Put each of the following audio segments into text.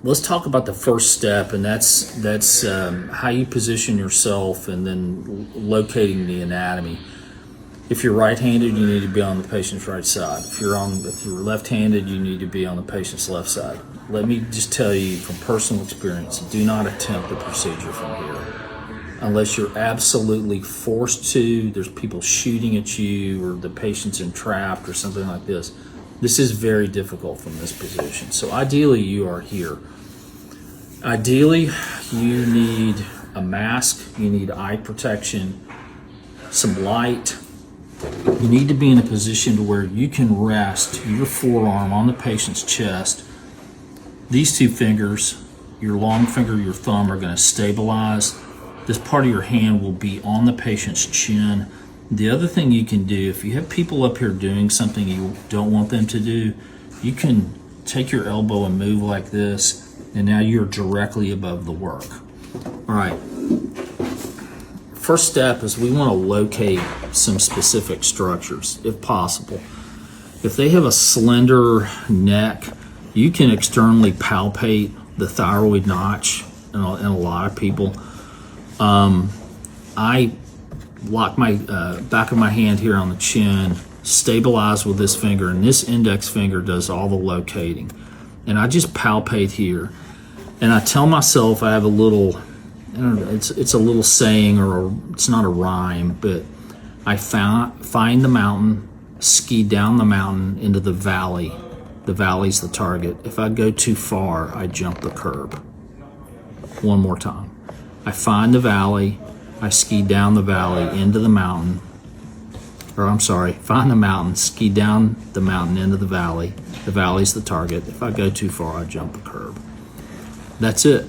Let's talk about the first step, and that's how you position yourself and then locating the anatomy. If you're right-handed, you need to be on the patient's right side. If you're left-handed, you need to be on the patient's left side. Let me just tell you from personal experience, do not attempt the procedure from here unless you're absolutely forced to. There's people shooting at you, or the patient's entrapped or something like this. This is very difficult from this position. So ideally you are here. Ideally you need a mask, you need eye protection, some light. You need to be in a position to where you can rest your forearm on the patient's chest. These two fingers, your long finger, your thumb, are going to stabilize. This part of your hand will be on the patient's chin. The other thing you can do, if you have people up here doing something you don't want them to do, you can take your elbow and move like this, and now you're directly above the work. All right. First step is we want to locate some specific structures, if possible. If they have a slender neck, you can externally palpate the thyroid notch in a lot of people. I lock my back of my hand here on the chin, stabilize with this finger, and this index finger does all the locating. And I just palpate here. And I tell myself, I have a little, I don't know, it's a little saying, it's not a rhyme, but I find the mountain, ski down the mountain into the valley. The valley's the target. If I go too far, I jump the curb. One more time. I find the valley, I ski down the valley into the mountain, find the mountain, ski down the mountain into the valley. The valley's the target. If I go too far, I jump the curb. That's it.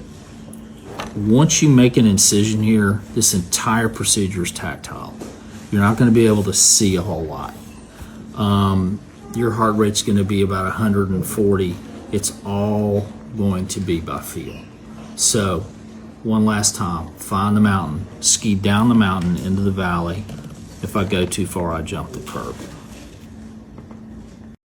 Once you make an incision here, this entire procedure is tactile. You're not going to be able to see a whole lot. Your heart rate's going to be about 140. It's all going to be by feel. So, one last time, find the mountain, ski down the mountain into the valley. If I go too far, I jump the curb.